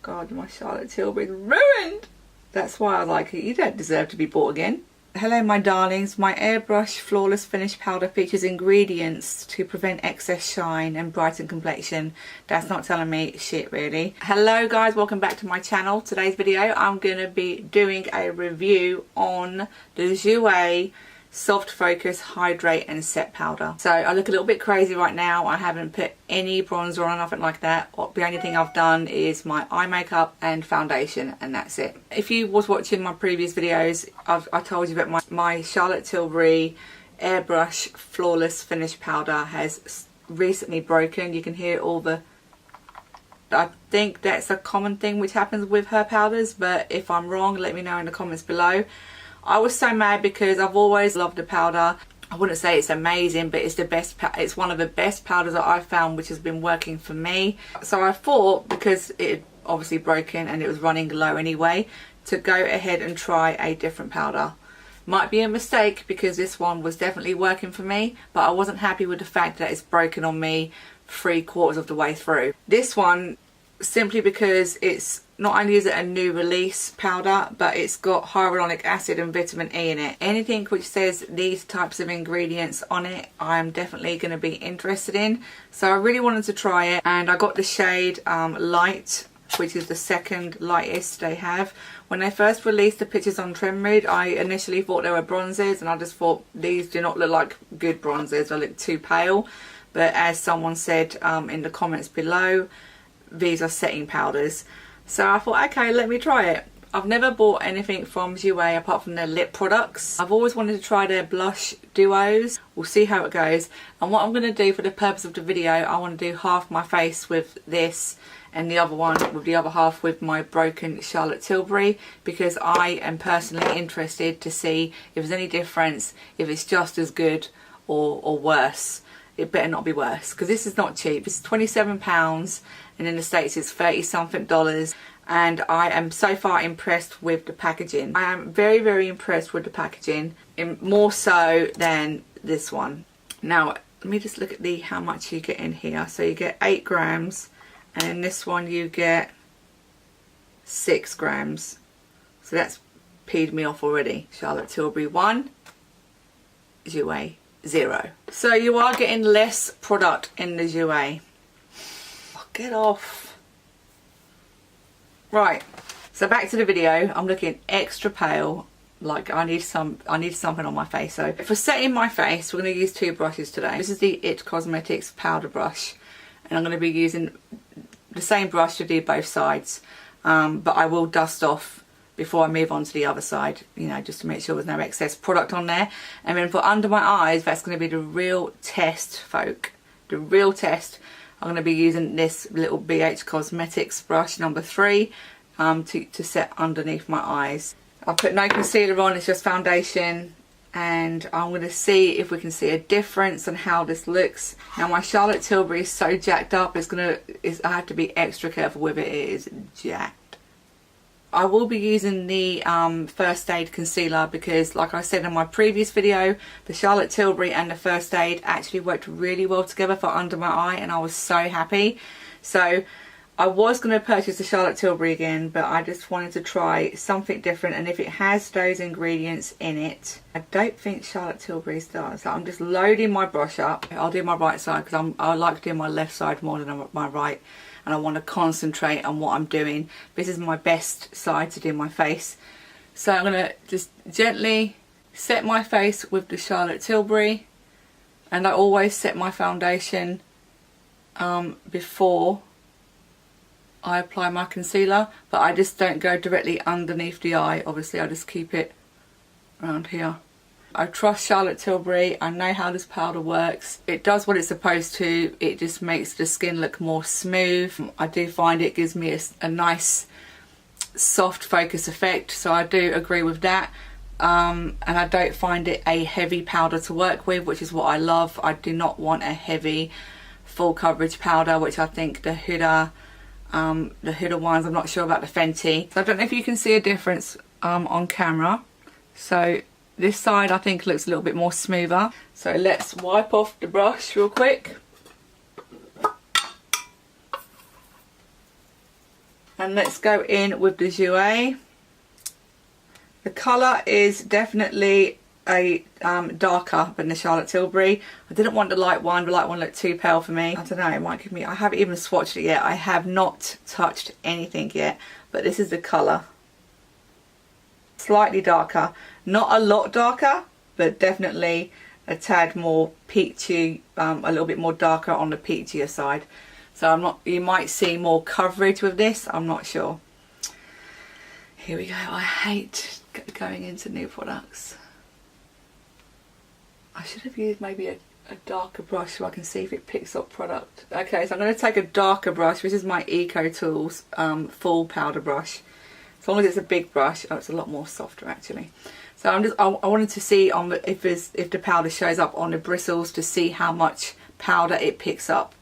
God, my Charlotte Tilbury's ruined. That's why I was like, you don't deserve to be bought again. Hello my darlings, my airbrush flawless finish powder features ingredients to prevent excess shine and brighten complexion. That's not telling me shit really. Hello guys, welcome back to my channel. Today's video I'm going to be doing a review on the Jouer Soft Focus Hydrate and Set powder. So I look a little bit crazy right now. I haven't put any bronzer on or nothing like that. The only thing I've done is my eye makeup and foundation, and that's it. If you was watching my previous videos, I told you that my Charlotte Tilbury airbrush flawless finish powder has recently broken. You can hear all the... I think that's a common thing which happens with her powders, but if I'm wrong, let me know in the comments below. I was so mad because I've always loved the powder. I wouldn't say it's amazing, but it's the best. It's one of the best powders that I've found which has been working for me. So I thought, because it had obviously broken and it was running low anyway, to go ahead and try a different powder. Might be a mistake because this one was definitely working for me, but I wasn't happy with the fact that it's broken on me 3/4 of the way through. This one, simply because it's not only is it a new release powder, but it's got hyaluronic acid and vitamin E in it. Anything which says these types of ingredients on it, I'm definitely going to be interested in. So I really wanted to try it, and I got the shade Light, which is the second lightest they have. When they first released the pictures on Trendmood, I initially thought they were bronzers, and I just thought these do not look like good bronzers. They look too pale. But as someone said in the comments below, these are setting powders. So I thought, okay, let me try it. I've never bought anything from Jouer apart from their lip products. I've always wanted to try their blush duos. We'll see how it goes. And what I'm going to do for the purpose of the video, I want to do half my face with this and the other one with the other half with my broken Charlotte Tilbury, because I am personally interested to see if there's any difference, if it's just as good or worse. It better not be worse, because this is not cheap. It's £27 and in the States it's 30 something dollars, and I am so far impressed with the packaging. I am very, very impressed with the packaging, more so than this one. Now let me just look at how much you get in here. So you get 8 grams, and in this one you get 6 grams. So that's peed me off already. Charlotte Tilbury 1, Jouer 0. So you are getting less product in the Jouer. Oh, get off. Right, so back to the video. I'm looking extra pale, like I need something on my face. So for setting my face, we're going to use 2 brushes today. This is the It Cosmetics powder brush, and I'm going to be using the same brush to do both sides, but I will dust off before I move on to the other side, you know, just to make sure there's no excess product on there. And then for under my eyes, that's going to be the real test, folk. The real test. I'm going to be using this little BH Cosmetics brush number 3 to set underneath my eyes. I'll put no concealer on, it's just foundation, and I'm going to see if we can see a difference on how this looks. Now my Charlotte Tilbury is so jacked up, I have to be extra careful with it. It is jacked. I will be using the First Aid concealer because, like I said in my previous video, the Charlotte Tilbury and the First Aid actually worked really well together for under my eye, and I was so happy. So I was going to purchase the Charlotte Tilbury again, but I just wanted to try something different, and if it has those ingredients in it. I don't think Charlotte Tilbury's does. So I'm just loading my brush up. I'll do my right side because I like doing my left side more than my right, and I want to concentrate on what I'm doing. This is my best side to do my face. So I'm going to just gently set my face with the Charlotte Tilbury, and I always set my foundation before I apply my concealer, but I just don't go directly underneath the eye. Obviously I just keep it around here. I trust Charlotte Tilbury. I know how this powder works. It does what it's supposed to. It just makes the skin look more smooth. I do find it gives me a nice soft focus effect, so I do agree with that. And I don't find it a heavy powder to work with, which is what I love. I do not want a heavy full coverage powder, which I think the Huda ones, I'm not sure about the Fenty. So I don't know if you can see a difference on camera. So this side I think looks a little bit more smoother. So let's wipe off the brush real quick. And let's go in with the Jouer. The colour is definitely a darker than the Charlotte Tilbury. I didn't want the light one. The light one looked too pale for me. I don't know, it might give me... I haven't even swatched it yet. I have not touched anything yet. But this is the colour. Slightly darker. Not a lot darker, but definitely a tad more peachy, a little bit more darker on the peachier side. So I'm not... You might see more coverage with this. I'm not sure. Here we go. I hate going into new products. I should have used maybe a darker brush so I can see if it picks up product. Okay, so I'm going to take a darker brush. This is my Eco Tools full powder brush. As long as it's a big brush. Oh, it's a lot more softer actually. So I wanted to see if the powder shows up on the bristles to see how much powder it picks up.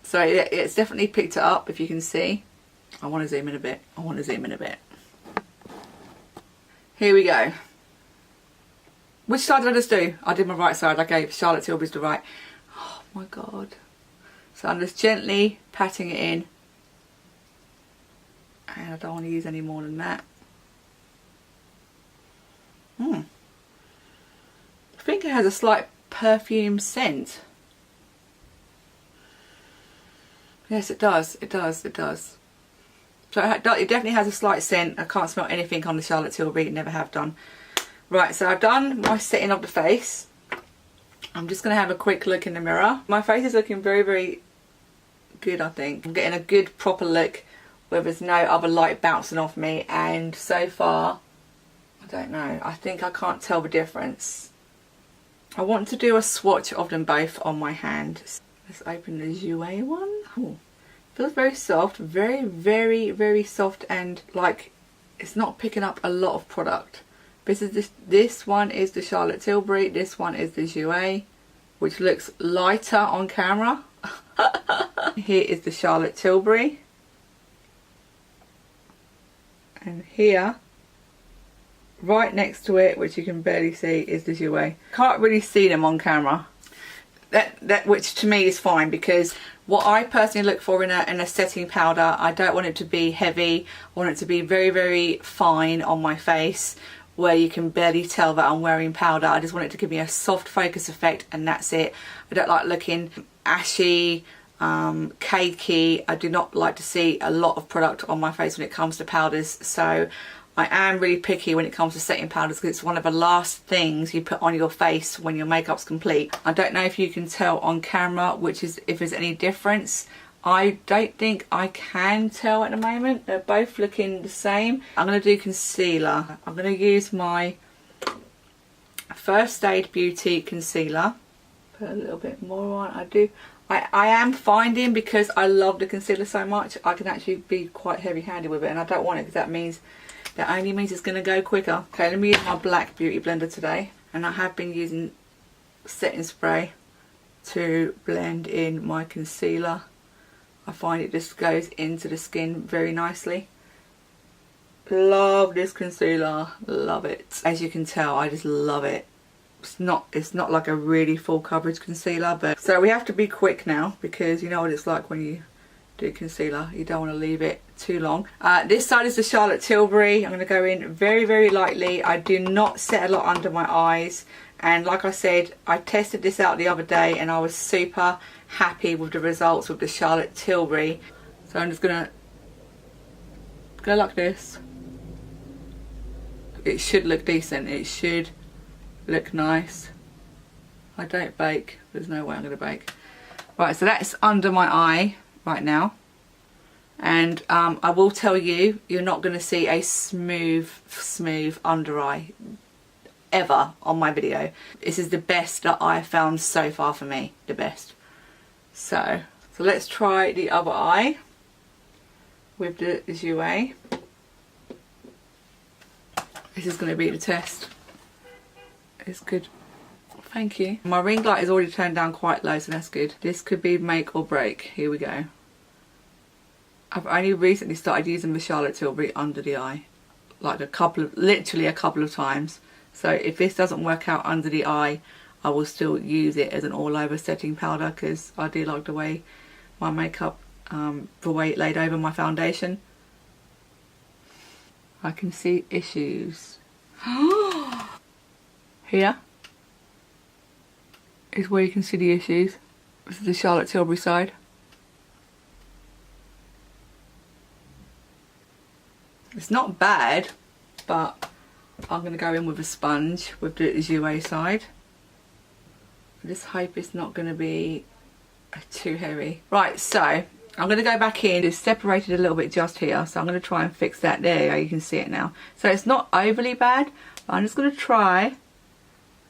So it's definitely picked it up, if you can see. I want to zoom in a bit. Here we go. Which side did I just do? I did my right side. I gave Charlotte Tilbury's the right. Oh my god. So I'm just gently patting it in. And I don't want to use any more than that. I think it has a slight perfume scent. Yes, it does. It does. So it definitely has a slight scent. I can't smell anything on the Charlotte Tilbury. Never have done. Right, so I've done my setting of the face. I'm just going to have a quick look in the mirror. My face is looking very, very good, I think. I'm getting a good proper look where there's no other light bouncing off me. And so far, I don't know. I think I can't tell the difference. I want to do a swatch of them both on my hand. Let's open the Jouer one. Ooh. Feels very soft. Very, very, very soft, and like it's not picking up a lot of product. This one is the Charlotte Tilbury, this one is the Jouer, which looks lighter on camera. Here is the Charlotte Tilbury. And here, right next to it, which you can barely see, is the Jouer. Can't really see them on camera. That which to me is fine, because what I personally look for in a setting powder, I don't want it to be heavy. I want it to be very, very fine on my face, where you can barely tell that I'm wearing powder. I just want it to give me a soft focus effect, and that's it. I don't like looking ashy, cakey. I do not like to see a lot of product on my face when it comes to powders. So I am really picky when it comes to setting powders, because it's one of the last things you put on your face when your makeup's complete. I don't know if you can tell on camera if there's any difference. I don't think I can tell at the moment. They're both looking the same. I'm going to do concealer. I'm going to use my First Aid Beauty concealer. Put a little bit more on. I am finding, because I love the concealer so much, I can actually be quite heavy-handed with it, and I don't want it, because that only means it's going to go quicker. Okay, let me use my black beauty blender today, and I have been using setting spray to blend in my concealer. I find it just goes into the skin very nicely. Love this concealer, love it. As you can tell, I just love it. It's not like a really full coverage concealer, but so we have to be quick now, because you know what it's like when you do concealer. You don't want to leave it too long. This side is the Charlotte Tilbury. I'm going to go in very, very lightly. I do not set a lot under my eyes. And like I said, I tested this out the other day and I was super happy with the results with the Charlotte Tilbury. So I'm just going to go like this. It should look decent. It should look nice. I don't bake. There's no way I'm going to bake. Right, so that's under my eye right now. And I will tell you, you're not going to see a smooth under eye ever on my video. This is the best that I have found so far for me. The best. So let's try the other eye with the Jouer. This is going to be the test. It's good. Thank you. My ring light is already turned down quite low, so that's good. This could be make or break. Here we go. I've only recently started using the Charlotte Tilbury under the eye. Like literally a couple of times. So if this doesn't work out under the eye, I will still use it as an all over setting powder, because I do like the way my makeup the way it laid over my foundation. I can see issues. Here is where you can see the issues. This is the Charlotte Tilbury side. It's not bad, but I'm going to go in with a sponge with the Jouer side. I just hope it's not going to be too heavy. Right, so I'm going to go back in. It's separated a little bit just here, so I'm going to try and fix that. There you can see it now. So it's not overly bad, but I'm just going to try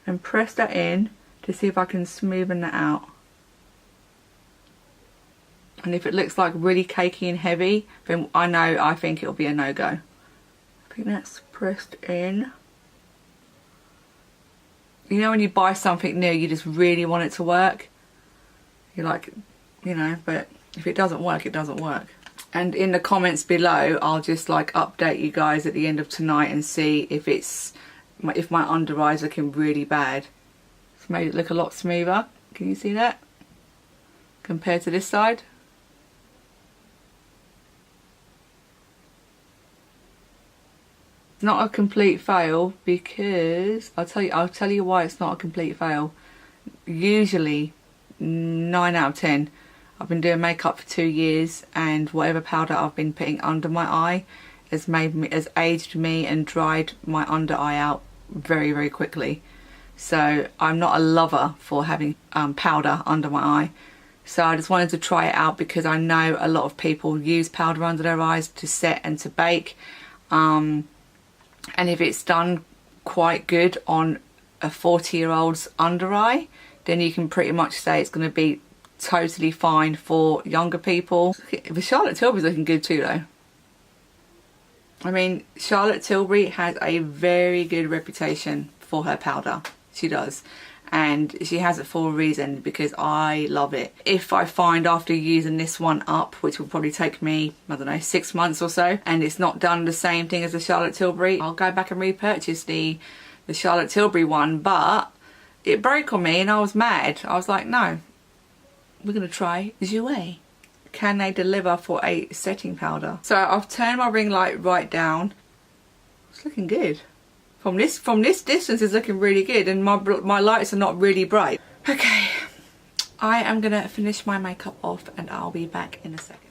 and press that in to see if I can smoothen that out. And if it looks like really cakey and heavy, then I think it'll be a no-go. I think that's pressed in. You know when you buy something new, you just really want it to work? You're like, you know, but if it doesn't work, it doesn't work. And in the comments below, I'll just like update you guys at the end of tonight and see if my under eye's looking really bad. It's made it look a lot smoother. Can you see that? Compared to this side. It's not a complete fail because I'll tell you why it's not a complete fail. Usually 9 out of 10. I've been doing makeup for 2 years, and whatever powder I've been putting under my eye has aged me and dried my under eye out very, very quickly. So I'm not a lover for having powder under my eye. So I just wanted to try it out because I know a lot of people use powder under their eyes to set and to bake. And if it's done quite good on a 40-year-old's under eye, then you can pretty much say it's going to be totally fine for younger people. The Charlotte Tilbury's looking good too though. I mean, Charlotte Tilbury has a very good reputation for her powder. She does. And she has it for a reason, because I love it. If I find after using this one up, which will probably take me, I don't know, 6 months or so, and it's not done the same thing as the Charlotte Tilbury, I'll go back and repurchase the Charlotte Tilbury one. But it broke on me and I was mad. I was like, no, we're going to try Jouer. Can they deliver for a setting powder? So I've turned my ring light right down. It's looking good. From this distance it's looking really good, and my lights are not really bright. Okay, I am gonna finish my makeup off and I'll be back in a second.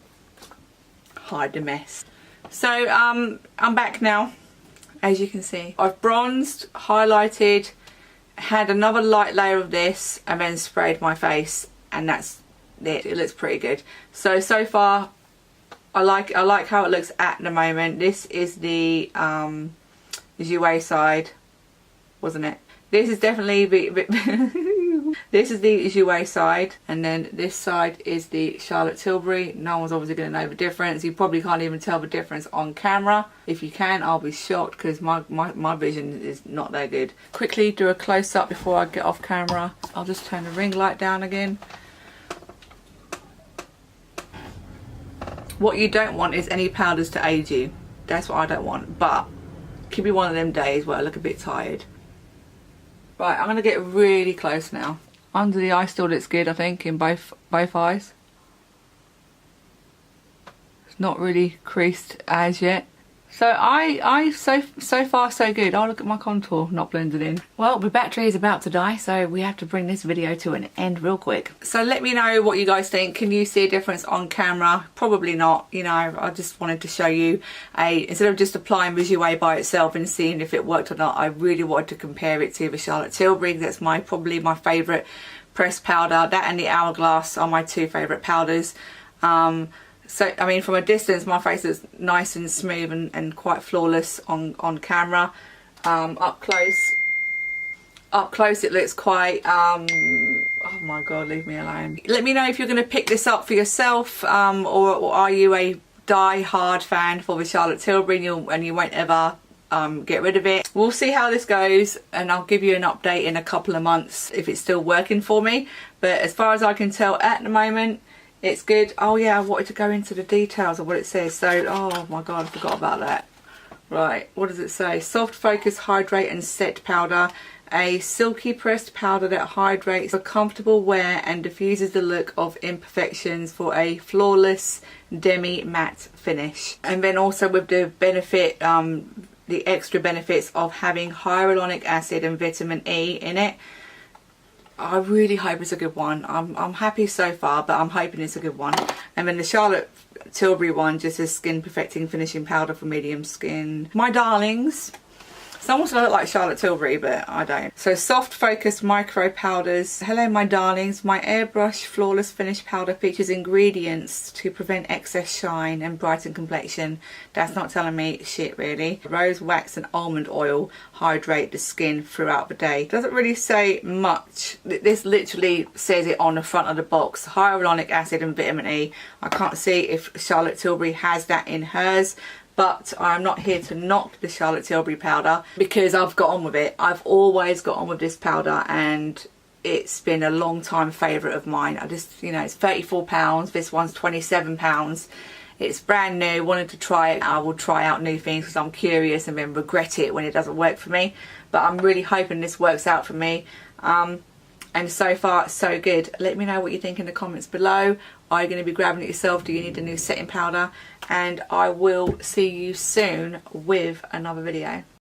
Hide the mess. So I'm back now. As you can see, I've bronzed, highlighted, had another light layer of this, and then sprayed my face, and that's it. It looks pretty good. So far I like how it looks at the moment. This is the Jouer side, wasn't it? This is definitely this is the Jouer side, and then this side is the Charlotte Tilbury. No one's obviously going to know the difference. You probably can't even tell the difference on camera. If you can, I'll be shocked, because my vision is not that good. Quickly do a close-up before I get off camera. I'll just turn the ring light down again. What you don't want is any powders to age you. That's what I don't want. But it could be one of them days where I look a bit tired. Right, I'm going to get really close now. Under the eye still looks good, I think, in both eyes. It's not really creased as yet. So so far so good. Oh, look at my contour not blended in. Well, the battery is about to die, so we have to bring this video to an end real quick. So let me know what you guys think. Can you see a difference on camera? Probably not. You know, I just wanted to show you instead of just applying the Jouer by itself and seeing if it worked or not, I really wanted to compare it to the Charlotte Tilbury. That's probably my favourite pressed powder. That and the Hourglass are my two favourite powders. So, I mean, from a distance, my face is nice and smooth and quite flawless on camera. Up close it looks quite, oh my God, leave me alone. Let me know if you're going to pick this up for yourself, or are you a die-hard fan for the Charlotte Tilbury and you won't ever get rid of it. We'll see how this goes, and I'll give you an update in a couple of months if it's still working for me. But as far as I can tell at the moment, it's good. Oh yeah, I wanted to go into the details of what it says. So, oh my God, I forgot about that. Right, what does it say? Soft Focus Hydrate and Set Powder, a silky pressed powder that hydrates for comfortable wear and diffuses the look of imperfections for a flawless demi matte finish. And then also with the benefit, the extra benefits of having hyaluronic acid and vitamin E in it. I really hope it's a good one. I'm happy so far, but I'm hoping it's a good one. And then the Charlotte Tilbury one, just a skin perfecting finishing powder for medium skin. My darlings. Someone said I look like Charlotte Tilbury, but I don't. So soft focused micro powders. Hello my darlings, my airbrush flawless finish powder features ingredients to prevent excess shine and brighten complexion. That's not telling me shit really. Rose wax and almond oil hydrate the skin throughout the day. Doesn't really say much. This literally says it on the front of the box. Hyaluronic acid and vitamin E. I can't see if Charlotte Tilbury has that in hers. But I'm not here to knock the Charlotte Tilbury powder because I've got on with it. I've always got on with this powder and it's been a long time favourite of mine. I just, you know, it's £34. This one's £27. It's brand new. Wanted to try it. I will try out new things because I'm curious and then regret it when it doesn't work for me. But I'm really hoping this works out for me. And so far, so good. Let me know what you think in the comments below. Are you going to be grabbing it yourself? Do you need a new setting powder? And I will see you soon with another video.